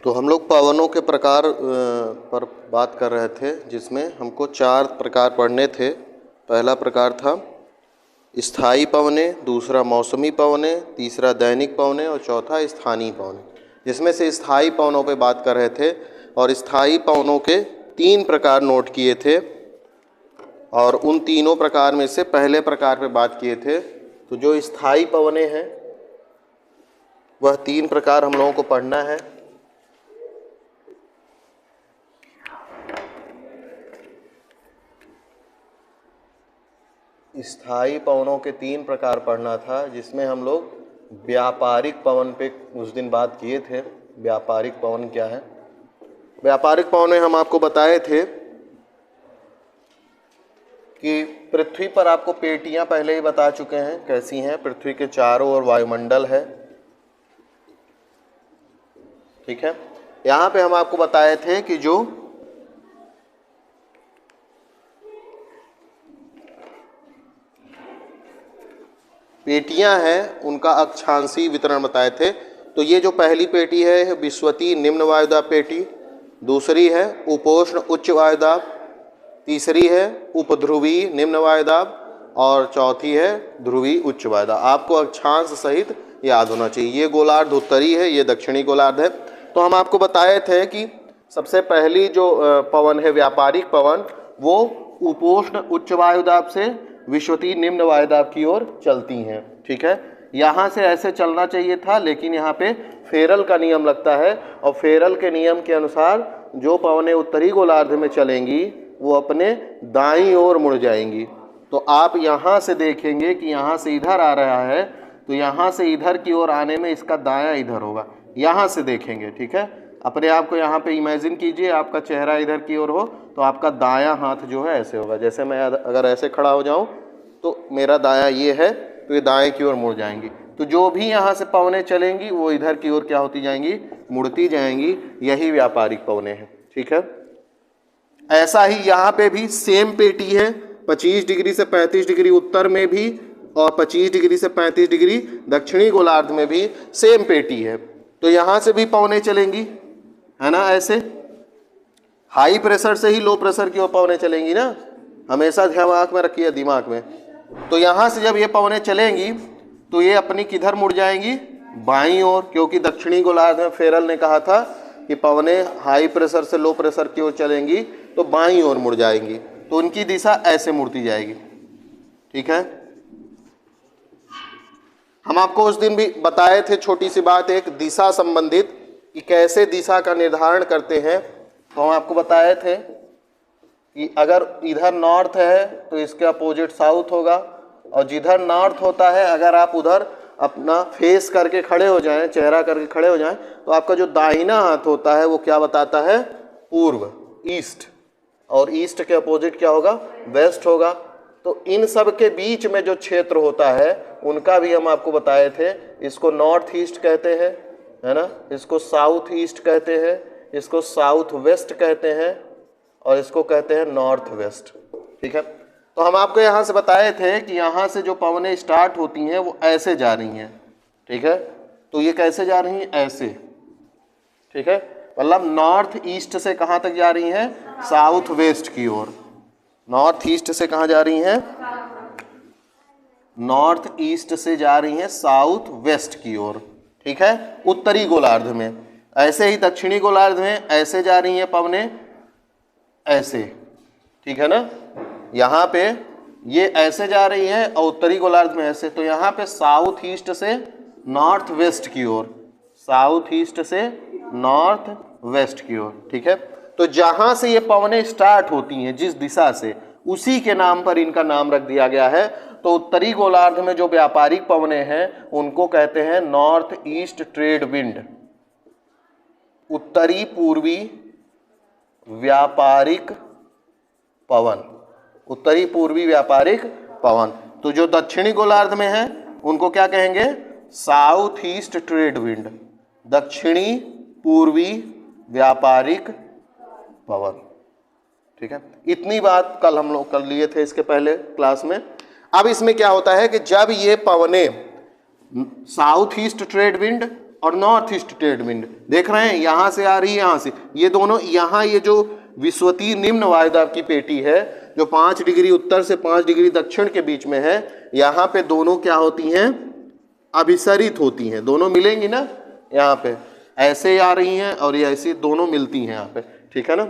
तो हम लोग पवनों के प्रकार पर बात कर रहे थे, जिसमें हमको 4 प्रकार पढ़ने थे। पहला प्रकार था स्थायी पवनें, दूसरा मौसमी पवनें, तीसरा दैनिक पवनें और चौथा स्थानीय पवनें। जिसमें से स्थायी पवनों पे बात कर रहे थे और स्थायी पवनों के 3 प्रकार नोट किए थे और उन तीनों प्रकार में से पहले प्रकार पे बात किए थे। तो जो स्थायी पवनें हैं वह 3 प्रकार हम लोगों को पढ़ना है। स्थायी पवनों के 3 प्रकार पढ़ना था, जिसमें हम लोग व्यापारिक पवन पे उस दिन बात किए थे। व्यापारिक पवन क्या है? व्यापारिक पवन हम आपको बताए थे कि पृथ्वी पर आपको पेटियां पहले ही बता चुके हैं कैसी हैं। पृथ्वी के चारों ओर वायुमंडल है, ठीक है। यहाँ पे हम आपको बताए थे कि जो पेटियां हैं उनका अक्षांशीय वितरण बताए थे। तो ये जो पहली पेटी है विषुवतीय निम्न वायुदाब पेटी, दूसरी है उपोष्ण उच्च वायुदाब, तीसरी है उपध्रुवीय निम्न वायुदाब और चौथी है ध्रुवीय उच्च वायुदाब। आपको अक्षांश सहित याद होना चाहिए। ये गोलार्ध उत्तरी है, ये दक्षिणी गोलार्ध है। तो हम आपको बताए थे कि सबसे पहली जो पवन है व्यापारिक पवन, वो उपोष्ण उच्च वायुदाब से विषुवतीय निम्न वायुदाब की ओर चलती हैं, ठीक है। यहाँ से ऐसे चलना चाहिए था, लेकिन यहाँ पे फेरल का नियम लगता है और फेरल के नियम के अनुसार जो पवनें उत्तरी गोलार्ध में चलेंगी वो अपने दाईं ओर मुड़ जाएंगी। तो आप यहाँ से देखेंगे कि यहाँ से इधर आ रहा है, तो यहाँ से इधर की ओर आने में इसका दायां इधर होगा। यहाँ से देखेंगे, ठीक है। अपने आप को यहाँ पे इमेजिन कीजिए, आपका चेहरा इधर की ओर हो तो आपका दायां हाथ जो है ऐसे होगा। जैसे मैं अगर ऐसे खड़ा हो जाऊं तो मेरा दायां ये है, तो ये दाएं की ओर मुड़ जाएंगी। तो जो भी यहाँ से पवनें चलेंगी वो इधर की ओर क्या होती जाएंगी? मुड़ती जाएंगी। यही व्यापारिक पवनें हैं, ठीक है। ऐसा ही यहाँ पे भी सेम पेटी है, 25 डिग्री से 35 डिग्री उत्तर में भी और 25 डिग्री से 35 डिग्री दक्षिणी गोलार्ध में भी सेम पेटी है। तो यहाँ से भी पवनें चलेंगी, है ना। ऐसे हाई प्रेशर से ही लो प्रेशर की ओर पवनें चलेंगी ना, हमेशा दिमाग में रखिए, दिमाग में। तो यहाँ से जब ये पवनें चलेंगी तो ये अपनी किधर मुड़ जाएंगी? बाईं ओर, क्योंकि दक्षिणी गोलार्ध में फेरल ने कहा था कि पवनें हाई प्रेशर से लो प्रेशर की ओर चलेंगी तो बाईं ओर मुड़ जाएंगी। तो उनकी दिशा ऐसे मुड़ती जाएगी, ठीक है। हम आपको उस दिन भी बताए थे छोटी सी बात, एक दिशा संबंधित, कि कैसे दिशा का निर्धारण करते हैं। तो हम आपको बताए थे कि अगर इधर नॉर्थ है तो इसके अपोजिट साउथ होगा, और जिधर नॉर्थ होता है अगर आप उधर अपना फेस करके खड़े हो जाएं, चेहरा करके खड़े हो जाएं, तो आपका जो दाहिना हाथ होता है वो क्या बताता है? पूर्व, ईस्ट। और ईस्ट के अपोजिट क्या होगा? वेस्ट होगा। तो इन सब के बीच में जो क्षेत्र होता है उनका भी हम आपको बताए थे। इसको नॉर्थ ईस्ट कहते हैं, है ना, इसको साउथ ईस्ट कहते हैं, इसको साउथ वेस्ट कहते हैं और इसको कहते हैं नॉर्थ वेस्ट, ठीक है। तो हम आपको यहाँ से बताए थे कि यहाँ से जो पवनें स्टार्ट होती हैं वो ऐसे जा रही हैं, ठीक है। तो ये कैसे जा रही हैं? ऐसे, ठीक है। मतलब नॉर्थ ईस्ट से कहाँ तक जा रही हैं? साउथ वेस्ट की ओर। नॉर्थ ईस्ट से कहाँ जा रही हैं? नॉर्थ ईस्ट से जा रही हैं साउथ वेस्ट की ओर, ठीक है, उत्तरी गोलार्ध में। ऐसे ही दक्षिणी गोलार्ध में ऐसे जा रही हैं पवनें, ऐसे, ठीक है ना। यहाँ पे ये ऐसे जा रही हैं और उत्तरी गोलार्ध में ऐसे। तो यहाँ पे साउथ ईस्ट से नॉर्थ वेस्ट की ओर, साउथ ईस्ट से नॉर्थ वेस्ट की ओर, ठीक है। तो जहाँ से ये पवनें स्टार्ट होती हैं जिस दिशा से, उसी के नाम पर इनका नाम रख दिया गया है। तो उत्तरी गोलार्ध में जो व्यापारिक पवनें हैं उनको कहते हैं नॉर्थ ईस्ट ट्रेड विंड, उत्तरी पूर्वी व्यापारिक पवन, उत्तरी पूर्वी व्यापारिक पवन। तो जो दक्षिणी गोलार्ध में है उनको क्या कहेंगे? साउथ ईस्ट ट्रेड विंड, दक्षिणी पूर्वी व्यापारिक पवन, ठीक है। इतनी बात कल हम लोग कर लिए थे इसके पहले क्लास में। अब इसमें क्या होता है कि जब ये पवनें साउथ ईस्ट ट्रेड विंड और नॉर्थ ईस्ट ट्रेड विंड। देख रहे हैं यहाँ से आ रही है, यहाँ से, ये दोनों, यहाँ ये जो विषुवतीय निम्न वायुदाब की पेटी है जो 5 डिग्री उत्तर से 5 डिग्री दक्षिण के बीच में है, यहाँ पे दोनों क्या होती हैं, अभिसरित होती हैं। दोनों मिलेंगी ना, यहाँ पे ऐसे आ रही हैं और ये ऐसी दोनों मिलती हैं यहाँ पे, ठीक है ना।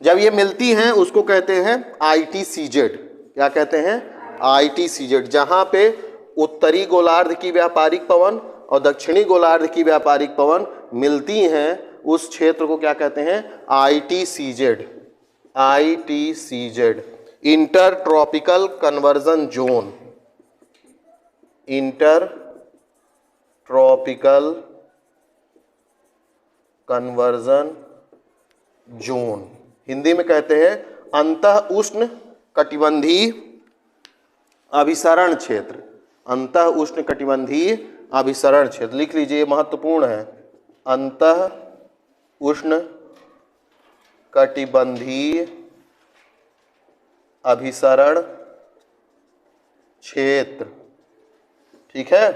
जब ये मिलती हैं उसको कहते हैं ITCZ। क्या कहते हैं? ITCZ। जहाँ पे उत्तरी गोलार्ध की व्यापारिक पवन और दक्षिणी गोलार्ध की व्यापारिक पवन मिलती हैं, उस क्षेत्र को क्या कहते हैं? ITCZ। ITCZ, inter tropical conversion zone. Inter tropical conversion zone, Hindi में कहते हैं अंतः उष्ण कटिबंधीय अभिसरण क्षेत्र। अंतः उष्ण कटिबंधीय अभिसरण क्षेत्र लिख लीजिए, महत्वपूर्ण है। अंतः उष्ण कटिबंधीय अभिसरण क्षेत्र, ठीक है।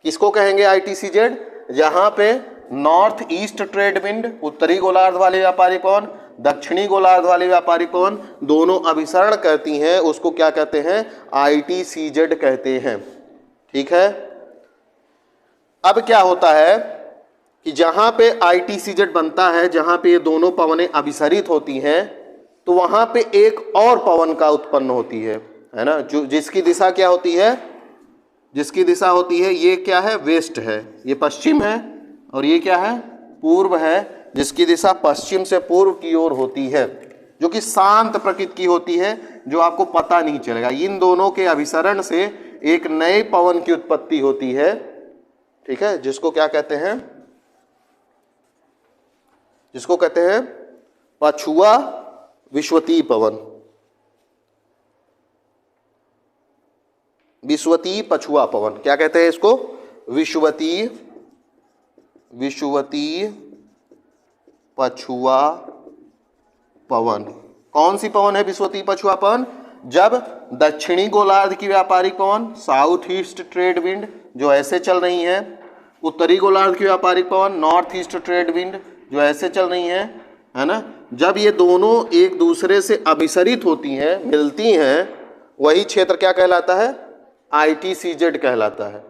किसको कहेंगे ITCZ? जहां पे नॉर्थ ईस्ट ट्रेड विंड, उत्तरी गोलार्ध वाले व्यापारिक पवन, दक्षिणी गोलार्ध वाले व्यापारिक पवन दोनों अभिसरण करती हैं, उसको क्या कहते हैं? ITCZ कहते हैं, ठीक है। अब क्या होता है कि जहां पे ITCZ बनता है, जहां पे ये दोनों पवनें अभिसरित होती हैं, तो वहां पे एक और पवन का उत्पन्न होती है ना, जो जिसकी दिशा क्या होती है? जिसकी दिशा होती है, ये क्या है? वेस्ट है, ये पश्चिम है, और ये क्या है? पूर्व है, जिसकी दिशा पश्चिम से पूर्व की ओर होती है, जो कि शांत प्रकृति की होती है, जो आपको पता नहीं चलेगा। इन दोनों के अभिसरण से एक नए पवन की उत्पत्ति होती है, ठीक है, जिसको क्या कहते हैं? जिसको कहते हैं पछुआ विषुवतीय पवन। विषुवतीय पछुआ पवन, क्या कहते हैं इसको? विषुवतीय पछुआ पवन। कौन सी पवन है विषुवतीय पछुआ पवन? जब दक्षिणी गोलार्ध की व्यापारिक पवन, साउथ ईस्ट ट्रेड विंड, जो ऐसे चल रही है, उत्तरी गोलार्ध की व्यापारिक पवन, नॉर्थ ईस्ट ट्रेड विंड, जो ऐसे चल रही है ना, जब ये दोनों एक दूसरे से अभिसरित होती हैं, मिलती हैं, वही क्षेत्र क्या कहलाता है? ITCZ कहलाता है।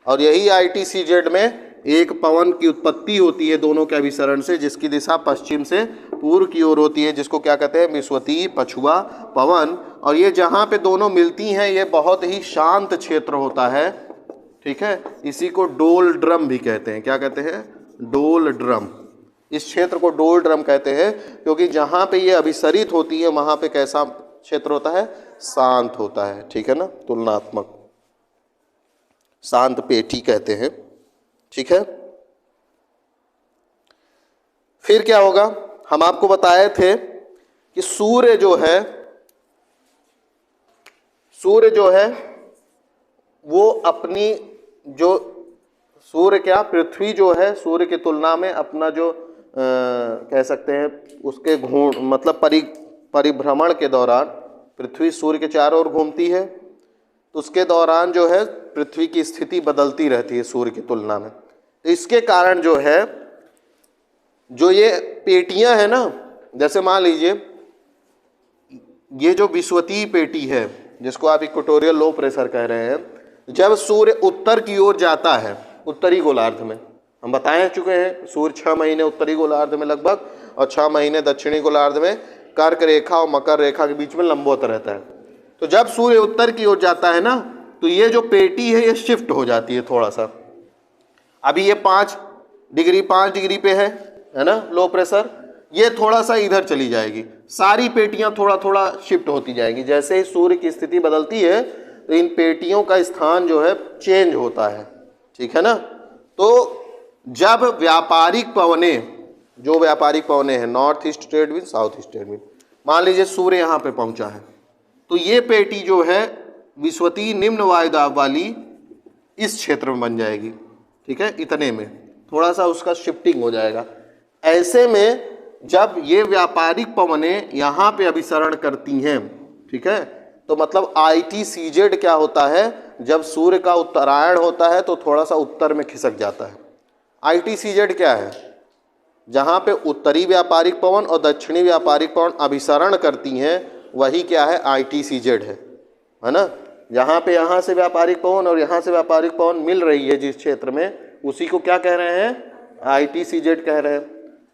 और यही ITCZ में एक पवन की उत्पत्ति होती है दोनों के अभिसरण से, जिसकी दिशा पश्चिम से पूर्व की ओर होती है, जिसको क्या कहते हैं? विषुवतीय पछुआ पवन। और ये जहाँ पे दोनों मिलती हैं, ये बहुत ही शांत क्षेत्र होता है, ठीक है। इसी को डोल ड्रम भी कहते हैं। क्या कहते हैं? डोल ड्रम। इस क्षेत्र को डोल ड्रम कहते हैं, क्योंकि जहाँ पे ये अभिसरित होती है वहाँ पे कैसा क्षेत्र होता है? शांत होता है, ठीक है ना, तुलनात्मक शांत पेटी कहते हैं, ठीक है। फिर क्या होगा? हम आपको बताए थे कि सूर्य जो है वो अपनी जो सूर्य क्या, पृथ्वी जो है सूर्य की तुलना में अपना जो कह सकते हैं उसके मतलब परिभ्रमण के दौरान पृथ्वी सूर्य के चारों ओर घूमती है, तो उसके दौरान जो है पृथ्वी की स्थिति बदलती रहती है सूर्य की तुलना में। तो इसके कारण जो है, जो ये पेटियां हैं ना, जैसे मान लीजिए ये जो विषुवतीय पेटी है, जिसको आप इक्वेटोरियल लो प्रेशर कह रहे हैं, जब सूर्य उत्तर की ओर जाता है, उत्तरी गोलार्ध में, हम बताए चुके हैं सूर्य 6 महीने उत्तरी गोलार्ध में लगभग और 6 महीने दक्षिणी गोलार्ध में कर्क रेखा और मकर रेखा के बीच में लंबवत रहता है। तो जब सूर्य उत्तर की ओर जाता है ना, तो ये जो पेटी है ये शिफ्ट हो जाती है थोड़ा सा। अभी ये 5 डिग्री पे है ना लो प्रेशर, ये थोड़ा सा इधर चली जाएगी, सारी पेटियां थोड़ा थोड़ा शिफ्ट होती जाएंगी। जैसे ही सूर्य की स्थिति बदलती है तो इन पेटियों का स्थान जो है चेंज होता है, ठीक है ना। तो जब व्यापारिक पवनें हैं north east trade wind, south east trade wind, मान लीजिए सूर्य यहाँ पे पहुंचा है, तो ये पेटी जो है विषुवतीय निम्न वायुदाब वाली इस क्षेत्र में बन जाएगी, ठीक है, इतने में थोड़ा सा उसका शिफ्टिंग हो जाएगा। ऐसे में जब ये व्यापारिक पवनें यहाँ पे अभिसरण करती हैं, ठीक है, तो मतलब ITCZ क्या होता है? जब सूर्य का उत्तरायण होता है तो थोड़ा सा उत्तर में खिसक जाता है। ITCZ क्या है? जहाँ पे उत्तरी व्यापारिक पवन और दक्षिणी व्यापारिक पवन अभिसरण करती हैं वही क्या है? ITCZ है ना। जहाँ पे यहाँ से व्यापारिक पवन और यहाँ से व्यापारिक पवन मिल रही है जिस क्षेत्र में, उसी को क्या कह रहे हैं? ITCZ कह रहे हैं।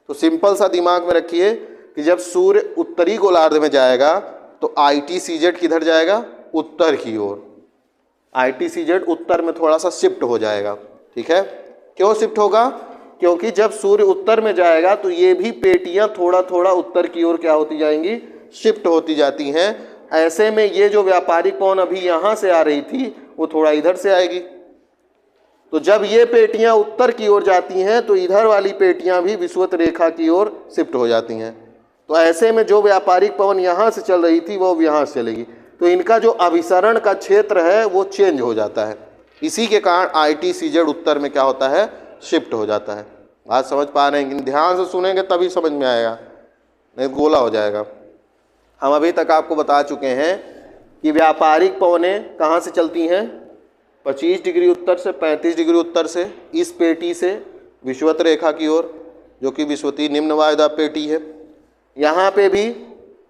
तो सिंपल सा दिमाग में रखिए कि जब सूर्य उत्तरी गोलार्ध में जाएगा तो ITCZ किधर जाएगा? उत्तर की ओर। ITCZ उत्तर में थोड़ा सा शिफ्ट हो जाएगा। ठीक है, क्यों शिफ्ट होगा? क्योंकि जब सूर्य उत्तर में जाएगा तो ये भी पेटियां थोड़ा थोड़ा उत्तर की ओर क्या होती जाएंगी? शिफ्ट होती जाती हैं। ऐसे में ये जो व्यापारिक पवन अभी यहाँ से आ रही थी वो थोड़ा इधर से आएगी। तो जब ये पेटियां उत्तर की ओर जाती हैं तो इधर वाली पेटियां भी विषुवत रेखा की ओर शिफ्ट हो जाती हैं। तो ऐसे में जो व्यापारिक पवन यहाँ से चल रही थी वो यहाँ से चलेगी, तो इनका जो अभिसरण का क्षेत्र है वो चेंज हो जाता है। इसी के कारण ITCZ उत्तर में क्या होता है? शिफ्ट हो जाता है। बात समझ पा रहे हैं कि ध्यान से सुनेंगे तभी समझ में आएगा, नहीं गोला हो जाएगा। हम अभी तक आपको बता चुके हैं कि व्यापारिक पवनें कहाँ से चलती हैं? 25 डिग्री उत्तर से 35 डिग्री उत्तर से इस पेटी से विषुवत रेखा की ओर, जो कि विषुवती निम्न वायुदाब पेटी है। यहाँ पे भी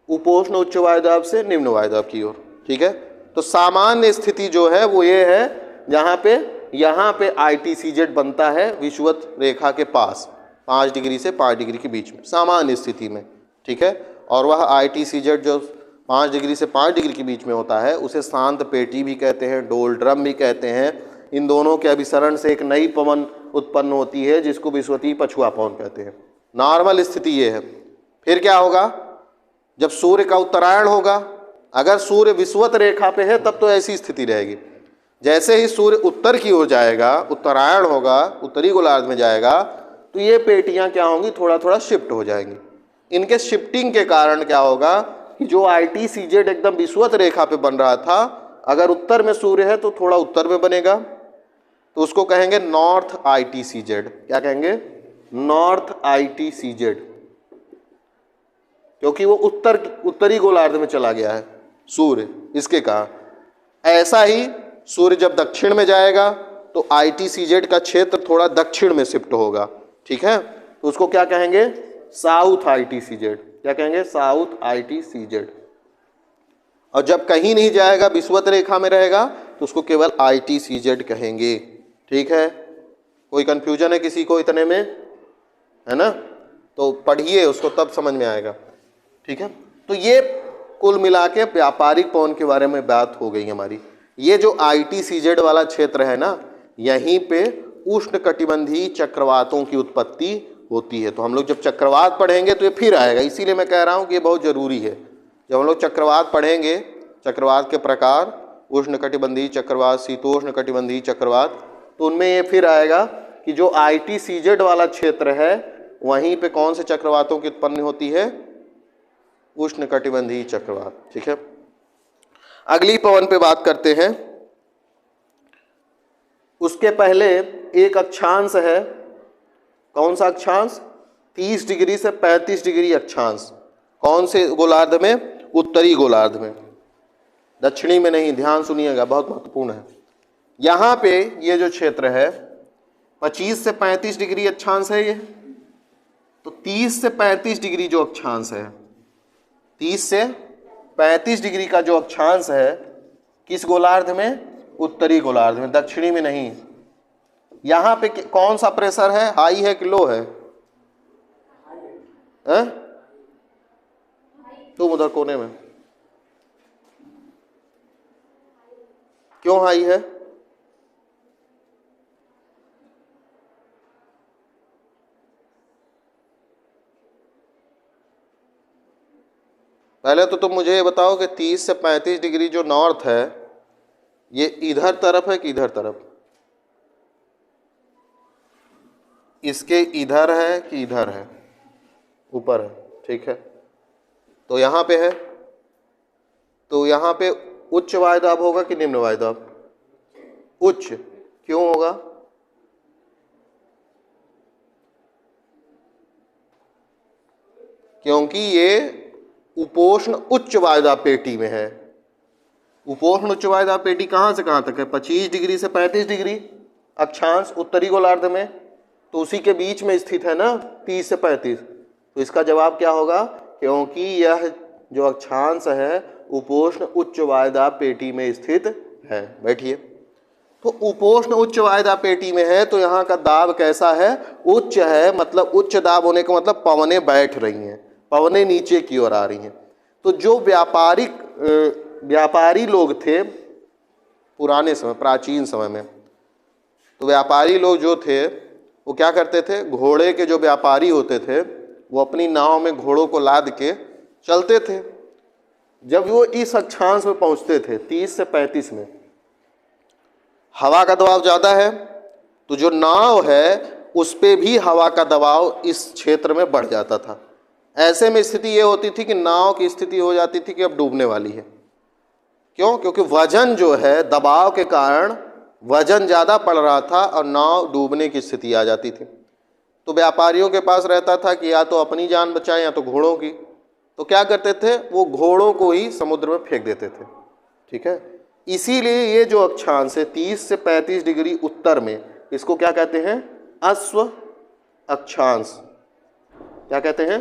उपोष्ण उच्च वायुदाब से निम्न वायुदाब की ओर। ठीक है, तो सामान्य स्थिति जो है वो ये है जहाँ पे यहाँ पे ITCZ बनता है विषुवत रेखा के पास 5 डिग्री से 5 डिग्री के बीच में, सामान्य स्थिति में। ठीक है, और वह ITCZ जो 5 डिग्री से 5 डिग्री के बीच में होता है उसे शांत पेटी भी कहते हैं, डोलड्रम भी कहते हैं। इन दोनों के अभिसरण से एक नई पवन उत्पन्न होती है जिसको विषुवती पछुआ पवन कहते हैं। नॉर्मल स्थिति ये है। फिर क्या होगा? जब सूर्य का उत्तरायण होगा, अगर सूर्य विषुवत रेखा पे है तब तो ऐसी स्थिति रहेगी। जैसे ही सूर्य उत्तर की ओर जाएगा, उत्तरायण होगा, उत्तरी गोलार्ध में जाएगा, तो ये पेटियां क्या होंगी? थोड़ा थोड़ा शिफ्ट हो जाएंगी। इनके शिफ्टिंग के कारण क्या होगा कि जो ITCZ एकदम विषुवत रेखा पे बन रहा था, अगर उत्तर में सूर्य है तो थोड़ा उत्तर में बनेगा, तो उसको कहेंगे नॉर्थ ITCZ। क्या कहेंगे? नॉर्थ ITCZ, क्योंकि वो उत्तरी गोलार्ध में चला गया है सूर्य, इसके कारण। ऐसा ही सूर्य जब दक्षिण में जाएगा तो ITCZ का क्षेत्र थोड़ा दक्षिण में शिफ्ट होगा। ठीक है, तो उसको क्या कहेंगे? South ITCZ। क्या कहेंगे? South ITCZ। और जब कहीं नहीं जाएगा, विषुवत रेखा में रहेगा, तो उसको केवल ITCZ कहेंगे। ठीक है, कोई कंफ्यूजन है किसी को इतने में? है ना, तो पढ़िए उसको तब समझ में आएगा। ठीक है, तो ये कुल मिला के व्यापारिक पवन के बारे में बात हो गई हमारी। ये जो ITCZ वाला क्षेत्र है ना, यहीं पे उष्णकटिबंधीय चक्रवातों की उत्पत्ति होती है। तो हम लोग जब चक्रवात पढ़ेंगे तो ये फिर आएगा, इसीलिए मैं कह रहा हूँ कि ये बहुत ज़रूरी है। जब हम लोग चक्रवात पढ़ेंगे, चक्रवात के प्रकार, उष्णकटिबंधीय चक्रवात, शीतोष्णकटिबंधीय चक्रवात, तो उनमें ये फिर आएगा कि जो ITCZ वाला क्षेत्र है वहीं पे कौन से चक्रवातों की उत्पत्ति होती है? उष्णकटिबंधीय चक्रवात। ठीक है, अगली पवन पे बात करते हैं। उसके पहले एक अक्षांश है। कौन सा अक्षांश? 30 डिग्री से 35 डिग्री अक्षांश। कौन से गोलार्ध में? उत्तरी गोलार्ध में, दक्षिणी में नहीं। ध्यान सुनिएगा, बहुत महत्वपूर्ण है। यहाँ पे ये जो क्षेत्र है 25 से 35 डिग्री अक्षांश है ये, तो 30 से 35 डिग्री जो अक्षांश है, 30 से 35 डिग्री का जो अक्षांश है, किस गोलार्ध में? उत्तरी गोलार्ध में, दक्षिणी में नहीं। यहाँ पे कौन सा प्रेशर है? हाई है कि लो है? तुम उधर कोने में क्यों हाई है? पहले तो तुम मुझे ये बताओ कि 30 से 35 डिग्री जो नॉर्थ है ये इधर तरफ है कि इधर तरफ? इसके इधर है कि इधर है? ऊपर है। ठीक है, तो यहाँ पे है, तो यहाँ पे उच्च वायुदाब होगा कि निम्न वायुदाब? उच्च। क्यों होगा? क्योंकि ये उपोष्ण उच्च वायुदाब पेटी में है। उपोष्ण उच्च वायुदाब पेटी कहाँ से कहाँ तक है? 25 डिग्री से 35 डिग्री अक्षांश उत्तरी गोलार्ध में, तो उसी के बीच में स्थित है ना 30 से 35। तो इसका जवाब क्या होगा? क्योंकि यह जो अक्षांश है उपोष्ण उच्च वायुदाब पेटी में स्थित है। बैठिए। तो उपोष्ण उच्च वायुदाब पेटी में है तो यहाँ का दाब कैसा है? उच्च है, मतलब उच्च दाब होने का मतलब पवनें बैठ रही हैं, पवनें नीचे की ओर आ रही हैं। तो जो व्यापारी लोग थे पुराने समय, प्राचीन समय में, तो व्यापारी लोग जो थे वो क्या करते थे? घोड़े के जो व्यापारी होते थे वो अपनी नाव में घोड़ों को लाद के चलते थे। जब वो इस अक्षांश में पहुंचते थे 30 से 35 में, हवा का दबाव ज़्यादा है तो जो नाव है उस पे भी हवा का दबाव इस क्षेत्र में बढ़ जाता था। ऐसे में स्थिति ये होती थी कि नाव की स्थिति हो जाती थी कि अब डूबने वाली है। क्यों? क्योंकि वजन जो है, दबाव के कारण वजन ज़्यादा पड़ रहा था और नाव डूबने की स्थिति आ जाती थी। तो व्यापारियों के पास रहता था कि या तो अपनी जान बचाएं या तो घोड़ों की। तो क्या करते थे? वो घोड़ों को ही समुद्र में फेंक देते थे। ठीक है। इसीलिए ये जो अक्षांश है 30 से 35 डिग्री उत्तर में, इसको क्या कहते हैं? अश्व अक्षांश। क्या कहते हैं?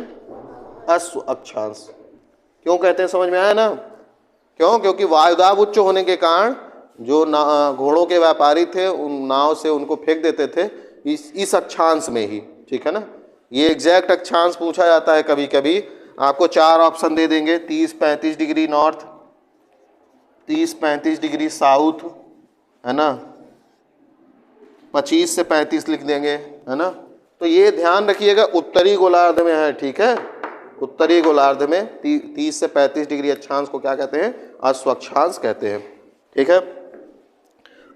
अश्व अक्षांश। क्यों कहते हैं? समझ में आया ना? क्यों? क्योंकि वायुदाब उच्च होने के कारण जो घोड़ों के व्यापारी थे उन नाव से उनको फेंक देते थे इस अक्षांश में ही। ठीक है ना? ये एग्जैक्ट अक्षांश पूछा जाता है कभी कभी। आपको 4 ऑप्शन दे देंगे, 30-35 डिग्री नॉर्थ, 30-35 डिग्री साउथ, है ना, 25 से 35 लिख देंगे, है ना। तो ये ध्यान रखिएगा उत्तरी गोलार्ध में है। ठीक है। उत्तरी गोलार्ध में 30 से 35 डिग्री अक्षांश को क्या कहते हैं? अश्व अक्षांश कहते हैं। ठीक है।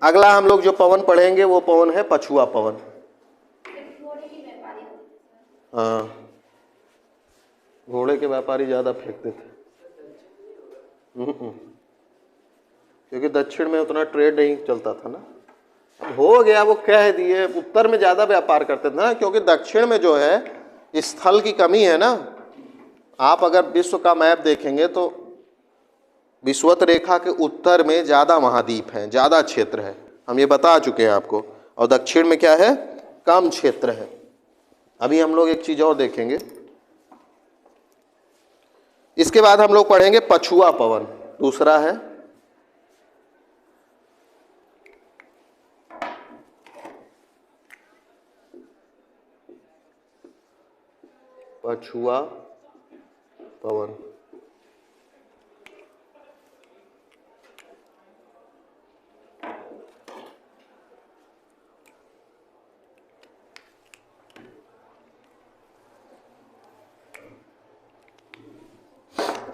अगला हम लोग जो पवन पढ़ेंगे वो पवन है पछुआ पवन। हाँ, घोड़े के व्यापारी ज़्यादा फेंकते थे क्योंकि दक्षिण में उतना ट्रेड नहीं चलता था ना। अब हो गया, वो कह दिए उत्तर में ज़्यादा व्यापार करते थे ना, क्योंकि दक्षिण में जो है स्थल की कमी है ना। आप अगर विश्व का मैप देखेंगे तो विषुवत रेखा के उत्तर में ज़्यादा महाद्वीप हैं, ज़्यादा क्षेत्र है, हम ये बता चुके हैं आपको। और दक्षिण में क्या है? कम क्षेत्र है। अभी हम लोग एक चीज़ और देखेंगे। इसके बाद हम लोग पढ़ेंगे पछुआ पवन। दूसरा है पछुआ पवन।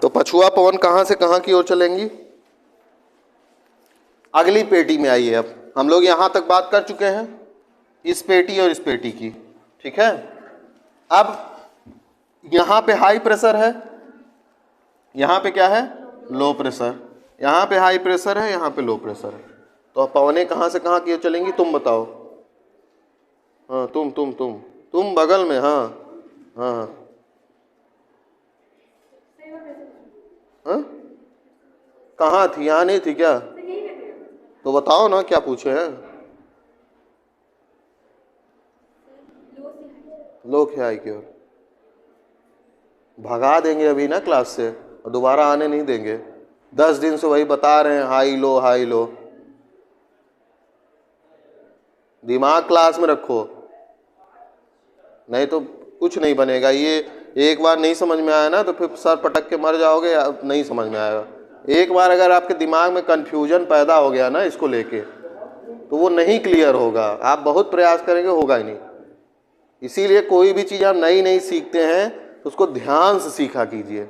तो पछुआ पवन कहाँ से कहाँ की ओर चलेंगी? अगली पेटी में आइए। अब हम लोग यहाँ तक बात कर चुके हैं इस पेटी और इस पेटी की। ठीक है। अब यहाँ पे हाई प्रेशर है, यहाँ पे क्या है? Low pressure. यहाँ पे हाई प्रेशर है, यहाँ पे लो प्रेशर है। तो पवनें कहाँ से कहाँ की ओर चलेंगी? तुम बताओ। हाँ, तुम बगल में। हाँ हाँ हाँ, कहाँ थी? यहाँ नहीं थी क्या? तो बताओ ना क्या पूछे हैं। लो के हाई की ओर भगा देंगे अभी ना क्लास से, और दोबारा आने नहीं देंगे। 10 दिन से वही बता रहे हैं, हाई लो हाई लो। दिमाग क्लास में रखो, नहीं तो कुछ नहीं बनेगा। ये एक बार नहीं समझ में आया ना तो फिर सर पटक के मर जाओगे, नहीं समझ में आएगा। एक बार अगर आपके दिमाग में कन्फ्यूजन पैदा हो गया ना इसको लेके, तो वो नहीं क्लियर होगा। आप बहुत प्रयास करेंगे, होगा ही नहीं। इसीलिए कोई भी चीज़ आप नई नई सीखते हैं तो उसको ध्यान से सीखा कीजिए,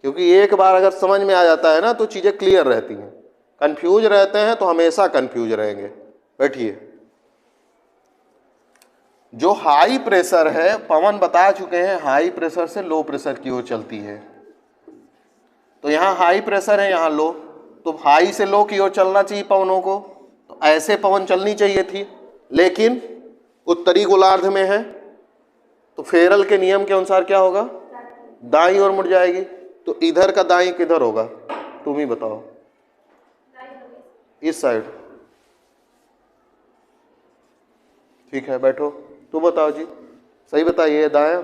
क्योंकि एक बार अगर समझ में आ जाता है ना तो चीज़ें क्लियर रहती हैं। कन्फ्यूज रहते हैं तो हमेशा कन्फ्यूज रहेंगे। बैठिए। जो हाई प्रेशर है, पवन बता चुके हैं, हाई प्रेशर से लो प्रेशर की ओर चलती है। तो यहाँ हाई प्रेशर है, यहाँ लो, तो हाई से लो की ओर चलना चाहिए पवनों को। तो ऐसे पवन चलनी चाहिए थी, लेकिन उत्तरी गोलार्ध में है तो फेरल के नियम के अनुसार क्या होगा? दाईं ओर मुड़ जाएगी। तो इधर का दाईं किधर होगा? तुम ही बताओ। इस साइड। ठीक है, बैठो। तुम बताओ जी, सही बताइए। दायां?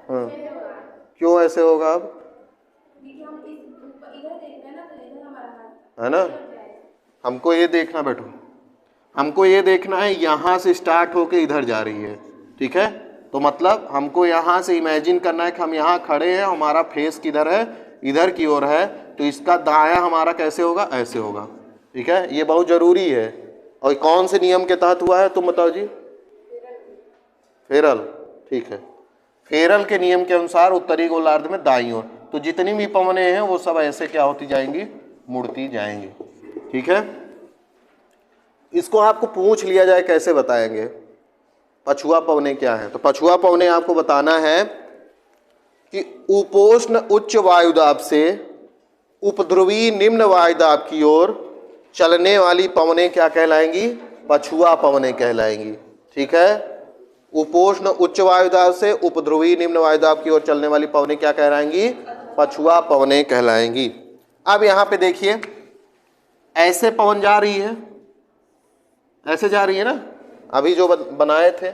हाँ, क्यों ऐसे होगा अब? है ना, हमको ये देखना, बैठो, हमको ये देखना है यहाँ से स्टार्ट होके इधर जा रही है। ठीक है, तो मतलब हमको यहाँ से इमेजिन करना है कि हम यहाँ खड़े हैं, हमारा फेस किधर है, इधर की ओर है, तो इसका दायां हमारा कैसे होगा, ऐसे होगा। ठीक है, ये बहुत जरूरी है। और कौन से नियम के तहत हुआ है तुम बताओ जी? फेरल। ठीक है, फेरल के नियम के अनुसार उत्तरी गोलार्ध में दाईं ओर, तो जितनी भी पवनें हैं वो सब ऐसे क्या होती जाएंगी, मुड़ती जाएंगी। ठीक है, इसको आपको पूछ लिया जाए कैसे बताएंगे पछुआ पवनें क्या है, तो पछुआ पवनें आपको बताना है कि उपोष्ण उच्च वायुदाब से उपध्रुवी निम्न वायुदाब की ओर चलने वाली पवनें क्या कहलाएंगी, पछुआ पवनें कहलाएंगी। ठीक है, उपोष्ण उच्च वायुदाब से उपध्रुवी निम्न वायुदाब की ओर चलने वाली पवनें क्या कहलाएंगी, पछुआ पवनें कहलाएंगी। अब यहां पे देखिए, ऐसे पवन जा रही है, ऐसे जा रही है ना, अभी जो बनाए थे,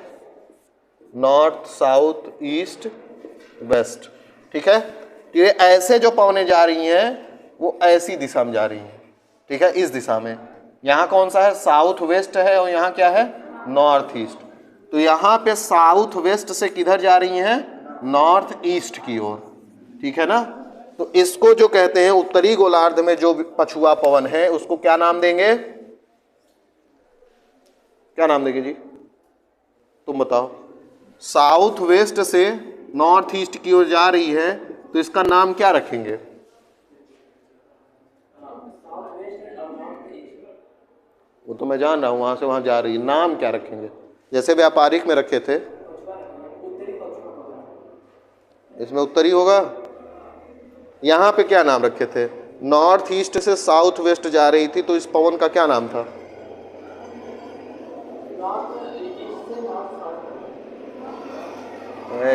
नॉर्थ साउथ ईस्ट वेस्ट। ठीक है, तो ये ऐसे जो पवनें जा रही हैं वो ऐसी दिशा में जा रही हैं। ठीक है, इस दिशा में। यहाँ कौन सा है, साउथ वेस्ट है, और यहाँ क्या है, नॉर्थ ईस्ट। तो यहाँ पे साउथ वेस्ट से किधर जा रही हैं, नॉर्थ ईस्ट की ओर। ठीक है ना, तो इसको जो कहते हैं उत्तरी गोलार्ध में जो पछुआ पवन है उसको क्या नाम देंगे, क्या नाम देंगे जी, तुम बताओ। साउथ वेस्ट से नॉर्थ ईस्ट की ओर जा रही है तो इसका नाम क्या रखेंगे, वो तो मैं जान रहा हूं, वहां से वहां जा रही है, नाम क्या रखेंगे, जैसे व्यापारिक में रखे थे, इसमें उत्तरी होगा। यहां पे क्या नाम रखे थे, नॉर्थ ईस्ट से साउथ वेस्ट जा रही थी, तो इस पवन का क्या नाम था,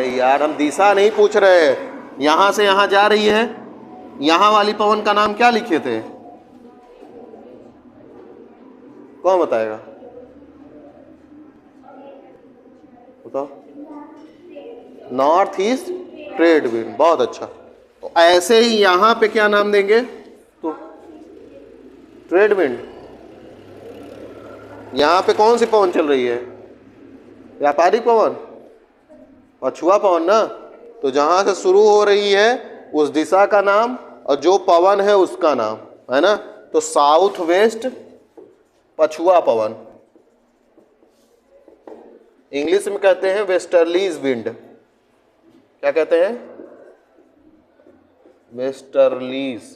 यार हम दिशा नहीं पूछ रहे, यहां से यहां जा रही है, यहां वाली पवन का नाम क्या लिखे थे, कौन बताएगा, बताओ। नॉर्थ ईस्ट ट्रेड विंड, बहुत अच्छा। तो ऐसे ही यहां पे क्या नाम देंगे, तो ट्रेड विंड। यहां पे कौन सी पवन चल रही है, व्यापारिक पवन, पछुआ पवन ना, तो जहां से शुरू हो रही है उस दिशा का नाम और जो पवन है उसका नाम, है ना, तो साउथ वेस्ट पछुआ पवन, इंग्लिश में कहते हैं वेस्टर्लीज विंड। क्या कहते हैं, वेस्टर्लीज,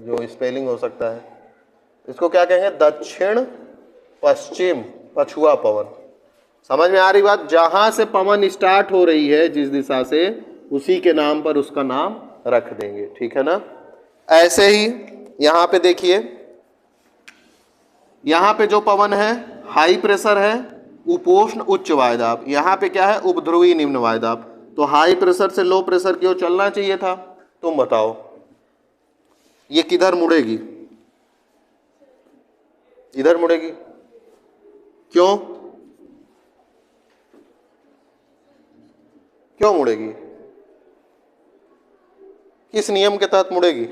जो स्पेलिंग हो सकता है, इसको क्या कहेंगे, दक्षिण पश्चिम पछुआ पवन। समझ में आ रही बात, जहां से पवन स्टार्ट हो रही है जिस दिशा से, उसी के नाम पर उसका नाम रख देंगे। ठीक है ना, ऐसे ही यहां पे देखिए, यहां पे जो पवन है हाई प्रेशर है, उपोष्ण उच्च वायुदाब, यहां पे क्या है, उपध्रुवी निम्न वायुदाब, तो हाई प्रेशर से लो प्रेशर की ओर चलना चाहिए था। तुम बताओ ये किधर मुड़ेगी, इधर मुड़ेगी, क्यों, क्यों मुड़ेगी, किस नियम के तहत मुड़ेगी,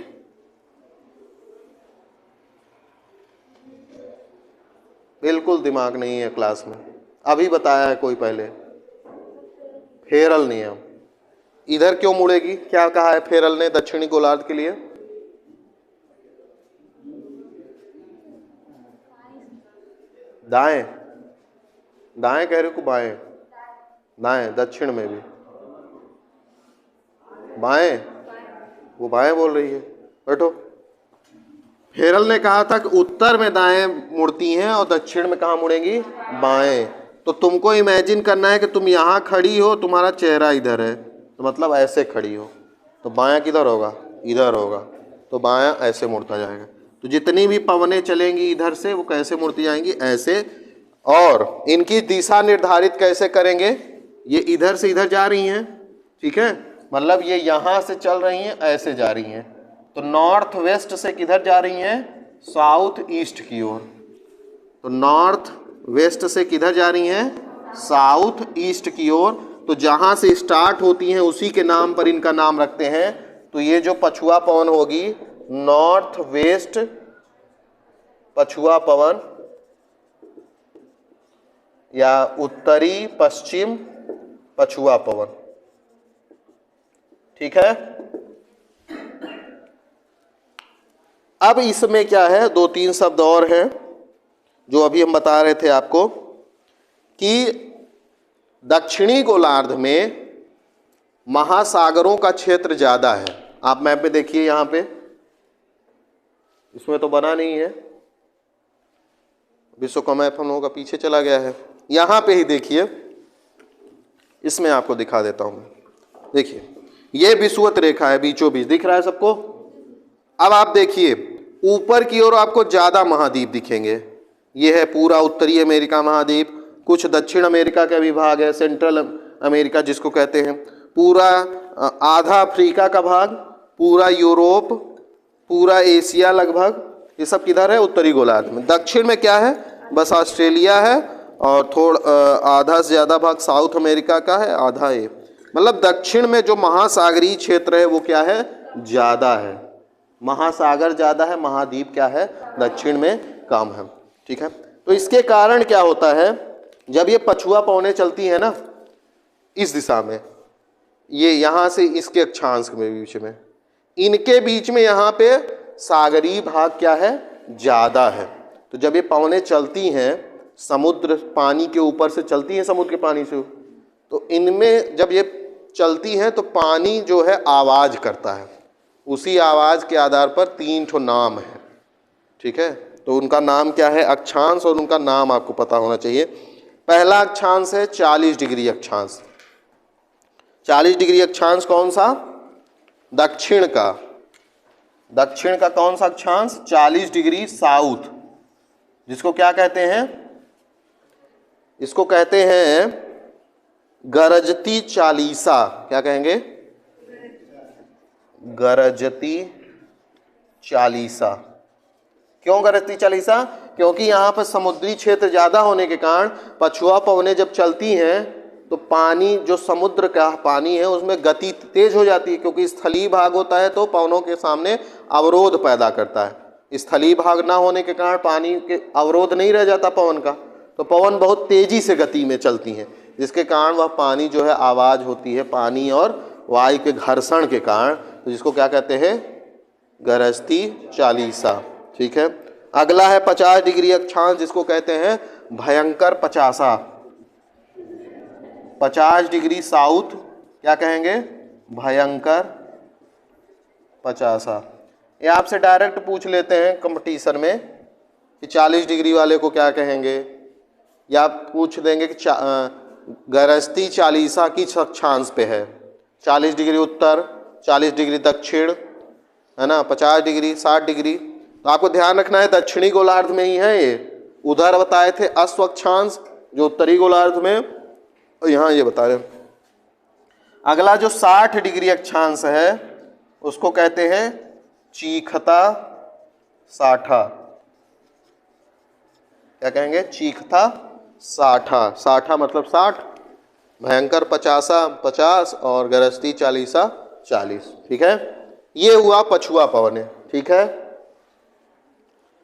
बिल्कुल दिमाग नहीं है क्लास में, अभी बताया है कोई पहले, फेरल नियम। इधर क्यों मुड़ेगी, क्या कहा है फेरल ने दक्षिणी गोलार्ध के लिए, दाएं, दाएं कह रहे हो, बाएं, दाएं, दक्षिण में भी बाएं, वो बाएं बोल रही है, बैठो। फेरल ने कहा था कि उत्तर में दाएं मुड़ती हैं और दक्षिण में कहाँ मुड़ेंगी, बाएं। तो तुमको इमेजिन करना है कि तुम यहाँ खड़ी हो, तुम्हारा चेहरा इधर है, तो मतलब ऐसे खड़ी हो, तो बायां किधर होगा, इधर होगा, तो बायां ऐसे मुड़ता जाएगा। तो जितनी भी पवनें चलेंगी इधर से वो कैसे मुड़ती जाएंगी, ऐसे। और इनकी दिशा निर्धारित कैसे करेंगे, ये इधर से इधर जा रही हैं, ठीक है, मतलब ये यहाँ से चल रही हैं, ऐसे जा रही हैं, तो नॉर्थ वेस्ट से किधर जा रही हैं, साउथ ईस्ट की ओर। तो नॉर्थ वेस्ट से किधर जा रही हैं, साउथ ईस्ट की ओर। तो जहाँ से स्टार्ट होती हैं उसी के नाम पर इनका नाम रखते हैं। तो ये जो पछुआ पवन होगी, नॉर्थ वेस्ट पछुआ पवन या उत्तरी पश्चिम पछुआ पवन, ठीक है। अब इसमें क्या है, दो तीन शब्द और हैं जो अभी हम बता रहे थे आपको कि दक्षिणी गोलार्ध में महासागरों का क्षेत्र ज्यादा है। आप मैप में देखिए, यहाँ पे इसमें तो बना नहीं है, विश्व का मैप हम लोगों का पीछे चला गया है। यहाँ पे ही देखिए, इसमें आपको दिखा देता हूँ। देखिए ये विषुवत रेखा है, बीचों बीच दिख रहा है सबको। अब आप देखिए ऊपर की ओर आपको ज्यादा महाद्वीप दिखेंगे। ये है पूरा उत्तरी अमेरिका महाद्वीप, कुछ दक्षिण अमेरिका का विभाग है, सेंट्रल अमेरिका जिसको कहते हैं, पूरा आधा अफ्रीका का भाग, पूरा यूरोप, पूरा एशिया लगभग, ये सब किधर है, उत्तरी गोलार्ध में। दक्षिण में क्या है, बस ऑस्ट्रेलिया है और आधा से ज़्यादा भाग साउथ अमेरिका का है, आधा ये, मतलब दक्षिण में जो महासागरीय क्षेत्र है वो क्या है, ज़्यादा है। महासागर ज़्यादा है, महाद्वीप क्या है, दक्षिण में कम है, ठीक है। तो इसके कारण क्या होता है, जब ये पछुआ पवनें चलती हैं ना इस दिशा में, ये यहाँ से इसके अक्षांश में बीच में, इनके बीच में यहाँ पे सागरीय भाग क्या है, ज़्यादा है। तो जब ये पवनें चलती हैं समुद्र पानी के ऊपर से चलती हैं, समुद्र के पानी से, तो इनमें जब ये चलती हैं तो पानी जो है आवाज़ करता है। उसी आवाज़ के आधार पर तीन ठो नाम है, ठीक है। तो उनका नाम क्या है, अक्षांश, और उनका नाम आपको पता होना चाहिए। पहला अक्षांश है 40 डिग्री अक्षांश। 40 डिग्री अक्षांश कौन सा, दक्षिण का। दक्षिण का कौन सा अक्षांश, 40 डिग्री साउथ, जिसको क्या कहते हैं, इसको कहते हैं गरजती चालीसा। क्या कहेंगे, गरजती चालीसा। क्यों गरजती चालीसा, क्योंकि यहाँ पर समुद्री क्षेत्र ज़्यादा होने के कारण पछुआ पवनें जब चलती हैं तो पानी, जो समुद्र का पानी है उसमें गति तेज हो जाती है, क्योंकि स्थलीय भाग होता है तो पवनों के सामने अवरोध पैदा करता है। स्थलीय भाग ना होने के कारण पानी के अवरोध नहीं रह जाता पवन का, तो पवन बहुत तेजी से गति में चलती हैं, जिसके कारण वह पानी जो है आवाज़ होती है, पानी और वायु के घर्षण के कारण, तो जिसको क्या कहते हैं, गरजती चालीसा, ठीक है। अगला है 50 डिग्री अक्षांश, जिसको कहते हैं भयंकर पचासा। 50 डिग्री साउथ क्या कहेंगे, भयंकर पचासा। ये आपसे डायरेक्ट पूछ लेते हैं कंपटीशन में कि 40 डिग्री वाले को क्या कहेंगे, या पूछ देंगे कि गरजती चालीसा किस अक्षांश पे है, 40 डिग्री उत्तर, 40 डिग्री दक्षिण, है ना, 50 डिग्री, 60 डिग्री। तो आपको ध्यान रखना है दक्षिणी गोलार्ध में ही है ये। उधर बताए थे अश्व अक्षांश जो उत्तरी गोलार्ध में, और यहाँ ये बता रहे हैं। अगला जो 60 डिग्री अक्षांश है उसको कहते हैं चीखता साठा। क्या कहेंगे, चीखता साठा। साठा मतलब 60, भयंकर पचासा 50 और गरजती चालीसा 40, ठीक है। ये हुआ पछुआ पवन है, ठीक है।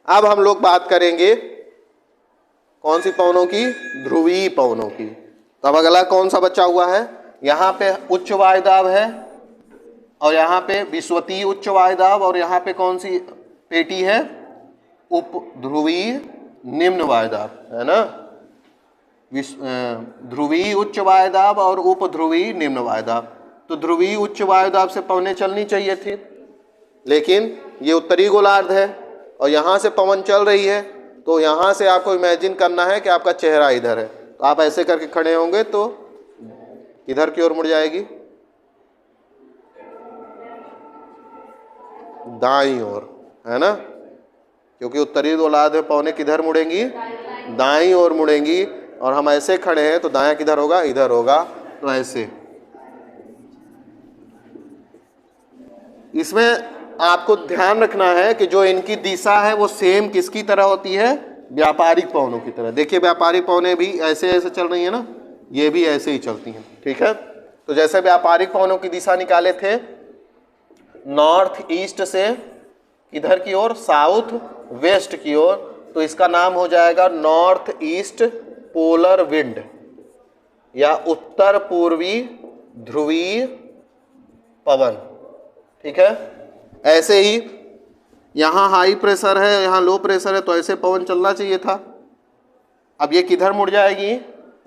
अब हम लोग बात करेंगे कौन सी पवनों की, ध्रुवीय पवनों की। तो अब अगला कौन सा बचा हुआ है, यहाँ पे उच्च वायुदाब है और यहाँ पे विषुवतीय उच्च वायुदाब, और यहाँ पे कौन सी पेटी है, उप ध्रुवीय निम्न वायुदाब, है ना। ध्रुवीय उच्च वायुदाब और उप ध्रुवीय निम्न वायुदाब। तो ध्रुवीय उच्च वायुदाब से पवनें चलनी चाहिए थी, लेकिन ये उत्तरी गोलार्ध है और यहाँ से पवन चल रही है, तो यहाँ से आपको इमेजिन करना है कि आपका चेहरा इधर है, तो आप ऐसे करके खड़े होंगे तो इधर की ओर मुड़ जाएगी, दाईं ओर, है ना, क्योंकि उत्तरी गोलार्ध में पवनें किधर मुड़ेंगी, दाईं ओर मुड़ेंगी। और हम ऐसे खड़े हैं तो दायां किधर होगा, इधर होगा, तो ऐसे। इसमें आपको ध्यान रखना है कि जो इनकी दिशा है वो सेम किसकी तरह होती है, व्यापारिक पवनों की तरह। देखिए व्यापारिक पवनें भी ऐसे ऐसे चल रही है ना, ये भी ऐसे ही चलती हैं, ठीक है। तो जैसे व्यापारिक पवनों की दिशा निकाले थे नॉर्थ ईस्ट से इधर की ओर, साउथ वेस्ट की ओर, तो इसका नाम हो जाएगा नॉर्थ ईस्ट पोलर विंड या उत्तर पूर्वी ध्रुवीय पवन, ठीक है। ऐसे ही यहाँ हाई प्रेशर है, यहाँ लो प्रेशर है, तो ऐसे पवन चलना चाहिए था। अब ये किधर मुड़ जाएगी,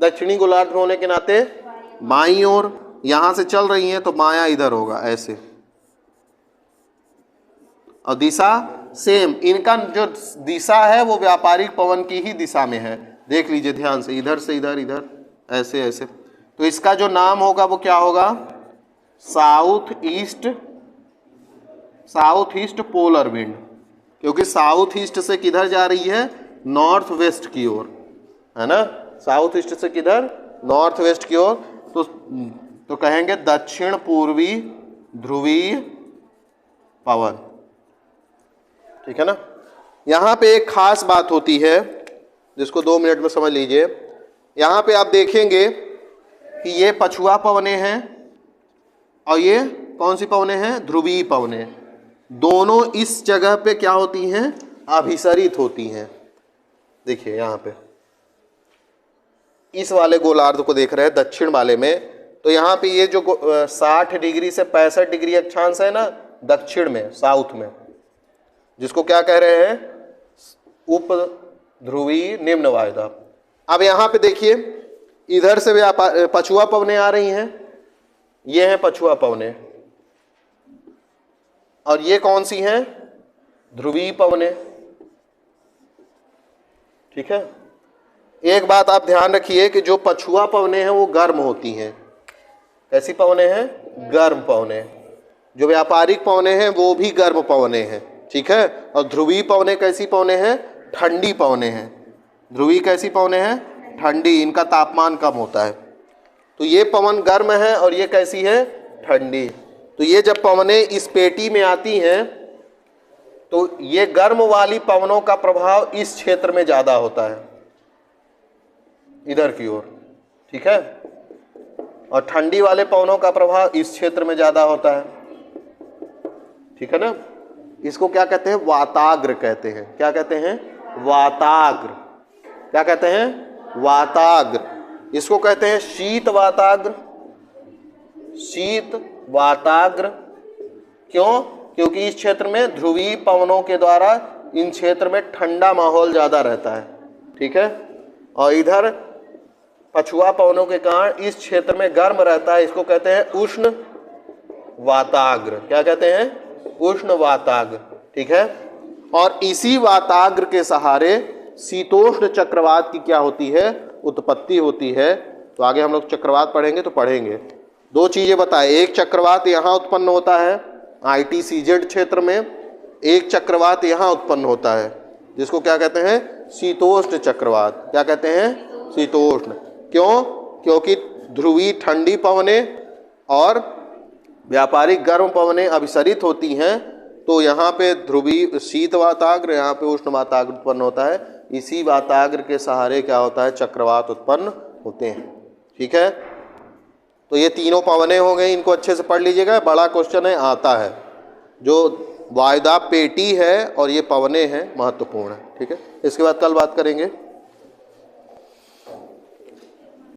दक्षिणी गोलार्ध होने के नाते बाईं ओर, यहाँ से चल रही हैं तो बायां इधर होगा ऐसे, और दिशा सेम, इनका जो दिशा है वो व्यापारिक पवन की ही दिशा में है। देख लीजिए ध्यान से, इधर से इधर, इधर ऐसे ऐसे, तो इसका जो नाम होगा वो क्या होगा, साउथ ईस्ट पोलर विंड, क्योंकि साउथ ईस्ट से किधर जा रही है, नॉर्थ वेस्ट की ओर, है ना। साउथ ईस्ट से किधर, नॉर्थ वेस्ट की ओर, तो कहेंगे दक्षिण पूर्वी ध्रुवीय पवन, ठीक है ना। यहाँ पे एक खास बात होती है जिसको 2 मिनट में समझ लीजिए। यहाँ पे आप देखेंगे कि ये पछुआ पवनें हैं और ये कौन सी पवनें हैं, ध्रुवीय पवनें। दोनों इस जगह पे क्या होती हैं, अभिसरित होती हैं। देखिए यहाँ पे इस वाले गोलार्ध को देख रहे हैं, दक्षिण वाले में, तो यहाँ पे ये जो 60 डिग्री से 65 डिग्री अक्षांश है ना दक्षिण में, साउथ में, जिसको क्या कह रहे हैं, उप ध्रुवीय निम्न वायुदाब। अब यहाँ पे देखिए इधर से भी पछुआ पवनें आ रही हैं, ये हैं पछुआ पवनें, और ये कौन सी हैं, ध्रुवीय पवनें, ठीक है। एक बात आप ध्यान रखिए कि जो पछुआ पवनें हैं वो गर्म होती हैं। कैसी पवनें हैं, गर्म पवनें। जो व्यापारिक पवनें हैं वो भी गर्म पवनें हैं, ठीक है। और ध्रुवीय पवनें कैसी पवनें हैं, ठंडी पवनें हैं। ध्रुवीय कैसी पवनें हैं, ठंडी, इनका तापमान कम होता है। तो ये पवन गर्म है और ये कैसी है, ठंडी। तो ये जब पवनें इस पेटी में आती हैं तो ये गर्म वाली पवनों का प्रभाव इस क्षेत्र में ज़्यादा होता है, इधर की ओर, ठीक है। और ठंडी वाले पवनों का प्रभाव इस क्षेत्र में ज़्यादा होता है, ठीक है ना। इसको क्या कहते हैं, वाताग्र कहते हैं। क्या कहते हैं, वाताग्र। क्या कहते हैं, वाताग्र। इसको कहते हैं शीत वाताग्र, शीत वाताग्र। क्यों, क्योंकि इस क्षेत्र में ध्रुवीय पवनों के द्वारा इन क्षेत्र में ठंडा माहौल ज़्यादा रहता है, ठीक है। और इधर पछुआ पवनों के कारण इस क्षेत्र में गर्म रहता है, इसको कहते हैं उष्ण वाताग्र। क्या कहते हैं, उष्ण वाताग्र, ठीक है। और इसी वाताग्र के सहारे शीतोष्ण चक्रवात की क्या होती है, उत्पत्ति होती है। तो आगे हम लोग चक्रवात पढ़ेंगे तो पढ़ेंगे। 2 चीजें बताए, एक चक्रवात यहाँ उत्पन्न होता है ITCZ क्षेत्र में, एक चक्रवात यहाँ उत्पन्न होता है जिसको क्या कहते हैं, शीतोष्ण चक्रवात। क्या कहते हैं, शीतोष्ण। क्यों, क्योंकि ध्रुवीय ठंडी पवनें और व्यापारिक गर्म पवनें अभिसरित होती हैं, तो यहाँ पे ध्रुवीय शीत वाताग्र, यहाँ पे उष्ण वाताग्र उत्पन्न होता है। इसी वाताग्र के सहारे क्या होता है, चक्रवात उत्पन्न होते हैं, ठीक है। तो ये तीनों पवनें हो गई, इनको अच्छे से पढ़ लीजिएगा, बड़ा क्वेश्चन है, आता है। जो वायुदाब पेटी है और ये पवनें हैं, महत्वपूर्ण है, ठीक है। इसके बाद कल बात करेंगे।